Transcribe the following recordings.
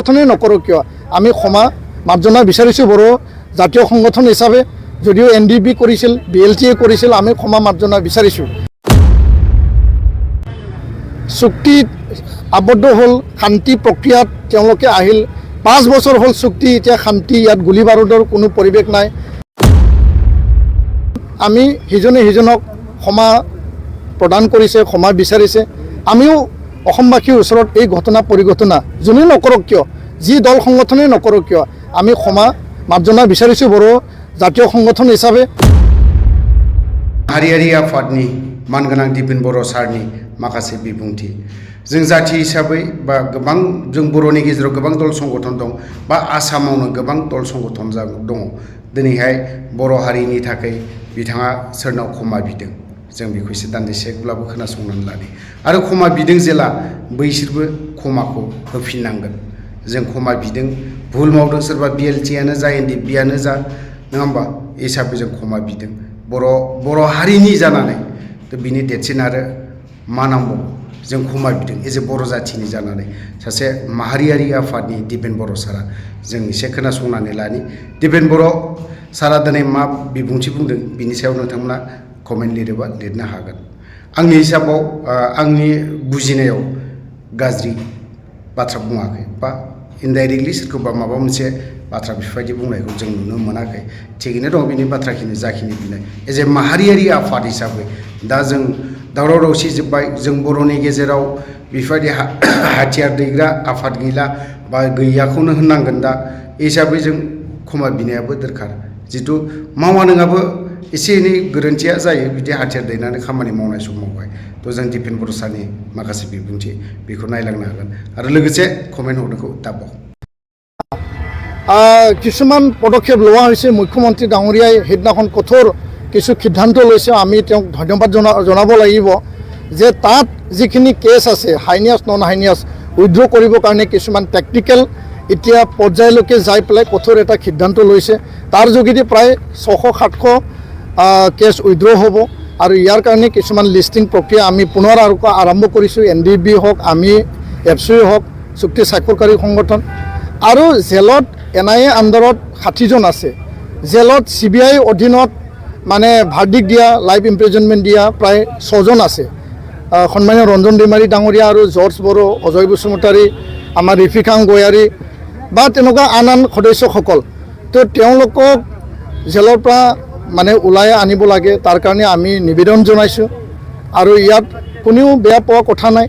সংগঠনে নকৰোঁ কিয় আমি ক্ষমা মাৰ্জনা বিচাৰিছোঁ বড়ো জাতীয় সংগঠন হিচাপে যদিও NDB কৰিছিল BLTA কৰিছিল আমি ক্ষমা মাৰ্জনা বিচাৰিছোঁ চুক্তিত আবদ্ধ হ'ল শান্তি প্ৰক্ৰিয়াত তেওঁলোকে আহিল 5 বছৰ হ'ল চুক্তি এতিয়া শান্তি ইয়াত গুলি বাৰুদৰ কোনো পৰিৱেশ নাই আমি সিজনে সিজনক ক্ষমা প্ৰদান কৰিছে ক্ষমা বিচাৰিছে আমিও অসমবাসীৰ ওচৰত এই ঘটনা পৰিঘটনা যোনে নকৰক কিয় যি দল সংগঠনে নকৰক কিয় আমি ক্ষমা মাৰ্জনা বিচাৰিছোঁ বড়ো জাতীয় সংগঠন হিচাপে हारियारि आफादनि मानगोनां दिपेन बर' सारनि माखासे बिबुंथि जों जाथि हिसाबै बा गोबां जों बर'नि गेजेराव गोबां दल संगठन दं बा आसामावनो गोबां दल संगठन दङ दिनैहाय बर' हारिनि थाखाय बिथाङा सोरनाव क्षमा बिदों जों बेखौ एसे दान्दिसेब्लाबो खोनासंनानै लानि आरो क्षमा बिदों जेला बैसोरबो क्षमाखौ होफिननांगोन जों क्षमा बिदों भुल मावदों सोरबा BLTA-यानो जा NDB-यानो जा नङा होमबा हिसाबै जों क्षमा बिदों बर' हारिनि जानानै बिनि देरसिन आरो मा नांबावगौ जों क्षमा बिदों एज ए बर' जाथिनि जानानै सासे माहारियारि आफादनि दिपेन बर' सारा जों एसे खोनासंनानै लानि दिपेन बर' सारा दिनै मा बिबुंथि बुंदों बिनि सायाव नोंथांमोना कमेन्ट लिरोबा लिरनो हागोन आंनि हिसाबाव आंनि बुजिनायाव गाज्रि बाथ्रा बुङाखै बा इनडाइरेक्टलि सोरखौबा माबा मोनसे बाथ्रा बेफोरबायदि बुंनायखौ जों नुनो मोनाखै थिगैनो दं बिनि बाथ्राखिनि जाखिनि बिनाय एज ए माहारियारि आफाद हिसाबै दा जों दावराव दावसि जोब्बाय जों बर'नि गेजेराव बेफोरबायदि हाथियार दैग्रा आफाद गैला बा गैयाखौनो होननांगोन दा हिसाबै जों क्षमा बिनायाबो दरखार जितु मावा नङाबो एसे एनै गोरोन्थिया जायो बिदि हाथियार दैनानै खामानि मावनाय समावहाय थ' जों दिपेन बर' सारनि माखासे बिबुंथि बेखौ नायलांनो हागोन आरो लोगोसे कमेन्ट हरनायखौ दाबाव কিছুমান পদক্ষেপ লোৱা হৈছে মুখ্যমন্ত্ৰী ডাঙৰীয়াই সেইদিনাখন কঠোৰ কিছু সিদ্ধান্ত লৈছে আমি তেওঁক ধন্যবাদ জনাব লাগিব যে তাত যিখিনি কেছ আছে হাইনিয়াছ নন হাইনিয়াছ উইথড্ৰ কৰিবৰ কাৰণে কিছুমান টেকনিকেল এতিয়া পৰ্যায়লৈকে যাই পেলাই কঠোৰ এটা সিদ্ধান্ত লৈছে তাৰ যোগেদি প্ৰায় 600-700 কেছ উইথড্ৰ হ'ব আৰু ইয়াৰ কাৰণে কিছুমান লিষ্টিং প্ৰক্ৰিয়া আমি পুনৰ আৰম্ভ কৰিছোঁ NDB হওক আমি FCO হওক চুক্তি স্বাক্ষৰকাৰী সংগঠন আৰু জেলত NIA আণ্ডাৰত 60 জন আছে জেলত CBI অধীনত মানে ভাৰ্ডিক দিয়া লাইফ ইমপ্ৰিজনমেণ্ট দিয়া প্ৰায় 6 জন আছে সন্মানীয় ৰঞ্জন ডিমাৰী ডাঙৰীয়া আৰু জৰ্জ বড়ো অজয় বসুমতাৰী আমাৰ ৰিফিকাং গয়াৰী বা তেনেকুৱা আন সদস্যসকল তো তেওঁলোকক জেলৰ পৰা মানে ওলাই আনিব লাগে তাৰ কাৰণে আমি নিবেদন জনাইছোঁ আৰু ইয়াত কোনেও বেয়া পোৱা কথা নাই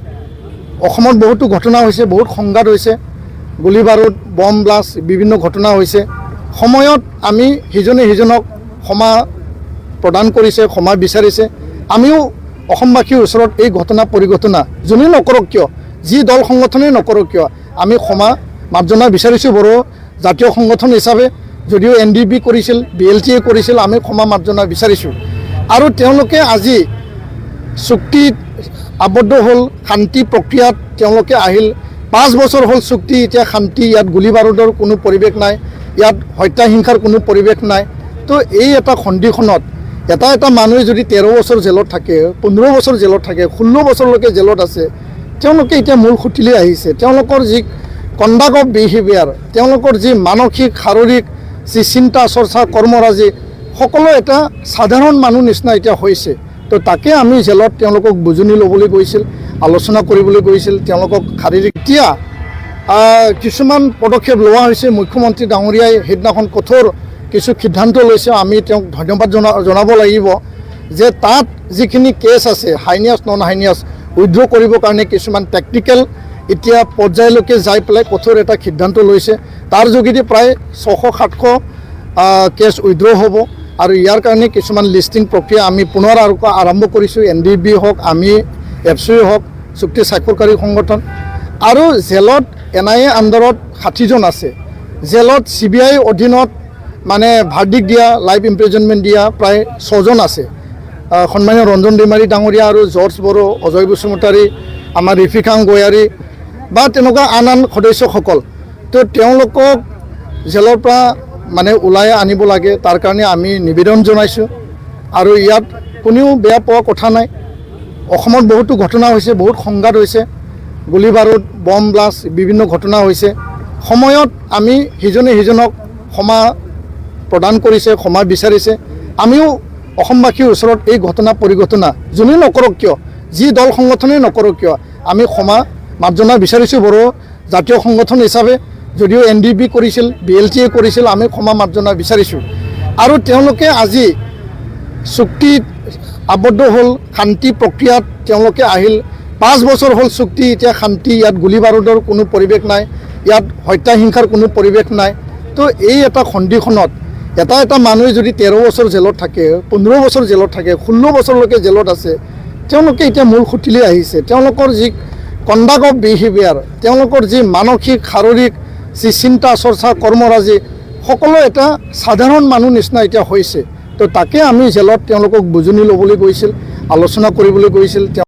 অসমত বহুতো ঘটনা হৈছে বহুত সংঘাত হৈছে গুলি বাৰুদ বম ব্লাষ্ট বিভিন্ন ঘটনা হৈছে সময়ত আমি সিজনে সিজনক ক্ষমা প্ৰদান কৰিছে ক্ষমা বিচাৰিছে আমিও অসমবাসীৰ ওচৰত এই ঘটনা পৰিঘটনা যোনে নকৰক কিয় যি দল সংগঠনে নকৰক কিয় আমি ক্ষমা মাৰ্জনা বিচাৰিছোঁ বড়ো জাতীয় সংগঠন হিচাপে যদিও NDB কৰিছিল BLTA কৰিছিল আমি ক্ষমা মাৰ্জনা বিচাৰিছোঁ আৰু তেওঁলোকে আজি চুক্তিত আবদ্ধ হ'ল শান্তি প্ৰক্ৰিয়াত তেওঁলোকে আহিল 5 বছৰ হ'ল চুক্তি এতিয়া শান্তি ইয়াত গুলি বাৰুদৰ কোনো পৰিৱেশ নাই ইয়াত হত্যা হিংসাৰ কোনো পৰিৱেশ নাই তো এই এটা খণ্ডিখনত এটা মানুহে যদি 13 বছৰ জেলত থাকে 15 বছৰ জেলত থাকে 16 বছৰলৈকে জেলত আছে তেওঁলোকে এতিয়া মূল খুঁটিলৈ আহিছে তেওঁলোকৰ যি কণ্ডাক্ট অফ বিহেভিয়াৰ তেওঁলোকৰ যি মানসিক শাৰীৰিক যি চিন্তা চৰ্চা কৰ্মৰাজি সকলো এটা সাধাৰণ মানুহ নিচিনা এতিয়া হৈছে তো তাকে আমি জেলত তেওঁলোকক বুজনি ল'বলৈ গৈছিল আলোচনা কৰিবলৈ গৈছিল তেওঁলোকক শাৰীৰিক এতিয়া কিছুমান পদক্ষেপ লোৱা হৈছে মুখ্যমন্ত্ৰী ডাঙৰীয়াই সেইদিনাখন কঠোৰ কিছু সিদ্ধান্ত লৈছে আমি তেওঁক ধন্যবাদ জনাব লাগিব যে তাত যিখিনি কেছ আছে হাইনিয়াছ নন হাইনিয়াছ উইথড্ৰ কৰিবৰ কাৰণে কিছুমান টেকনিকেল এতিয়া পৰ্যায়লৈকে যাই পেলাই কঠোৰ এটা সিদ্ধান্ত লৈছে তাৰ যোগেদি প্ৰায় 600-700 কেছ উইথড্ৰ হ'ব আৰু ইয়াৰ কাৰণে কিছুমান লিষ্টিং প্ৰক্ৰিয়া আমি পুনৰ আৰম্ভ কৰিছোঁ NDB হওক আমি FCO হওক চুক্তি স্বাক্ষৰকাৰী সংগঠন আৰু জেলত NIA আণ্ডাৰত 60 জন আছে জেলত CBI অধীনত মানে ভাৰ্ডিক দিয়া লাইফ ইমপ্ৰিজনমেণ্ট দিয়া প্ৰায় 6 জন আছে সন্মানীয় ৰঞ্জন ডিমাৰী ডাঙৰীয়া আৰু জৰ্জ বড়ো অজয় বসুমতাৰী আমাৰ ৰিফিকাং গয়াৰী বা তেনেকুৱা আন সদস্যসকল তো তেওঁলোকক জেলৰ পৰা মানে ওলাই আনিব লাগে তাৰ কাৰণে আমি নিবেদন জনাইছোঁ আৰু ইয়াত কোনেও বেয়া পোৱা কথা নাই অসমত বহুতো ঘটনা হৈছে বহুত সংঘাত হৈছে গুলি বাৰুদ বম ব্লাষ্ট বিভিন্ন ঘটনা হৈছে সময়ত আমি সিজনে সিজনক ক্ষমা প্ৰদান কৰিছে, ক্ষমা বিচাৰিছে। আমিও অসমবাসীৰ ওচৰত এই ঘটনা পৰিঘটনা যোনে নকৰক কিয়, যি দল সংগঠনেই নকৰক কিয়, আমি ক্ষমা মাৰ্জনা বিচাৰিছোঁ। বড়ো জাতীয় সংগঠন হিচাপে যদিও NDP কৰিছিল, BLT কৰিছিল, আমি ক্ষমা মাৰ্জনা বিচাৰিছোঁ। আৰু তেওঁলোকে আজি চুক্তিত আবদ্ধ হ'ল, শান্তি প্ৰক্ৰিয়াত তেওঁলোকে আহিল। 5 বছৰ হ'ল চুক্তি, এতিয়া শান্তি, ইয়াত গুলী বাৰুদৰ কোনো পৰিৱেশ নাই, ইয়াত হত্যা হিংসাৰ কোনো পৰিৱেশ নাই। তো এই এটা সন্ধিখনত এটা মানুহে যদি 13 বছৰ জেলত থাকে, 15 বছৰ জেলত থাকে, 16 বছৰলৈকে জেলত আছে, তেওঁলোকে এতিয়া মূল খুঁটিলৈ আহিছে। তেওঁলোকৰ যি কণ্ডাক্ট অফ বিহেভিয়াৰ, তেওঁলোকৰ যি মানসিক শাৰীৰিক যি চিন্তা চৰ্চা কৰ্মৰাজি, সকলো এটা সাধাৰণ মানুহ নিচিনা এতিয়া হৈছে। তো তাকে আমি জেলত তেওঁলোকক বুজনি ল'বলৈ গৈছিল, আলোচনা কৰিবলৈ গৈছিল।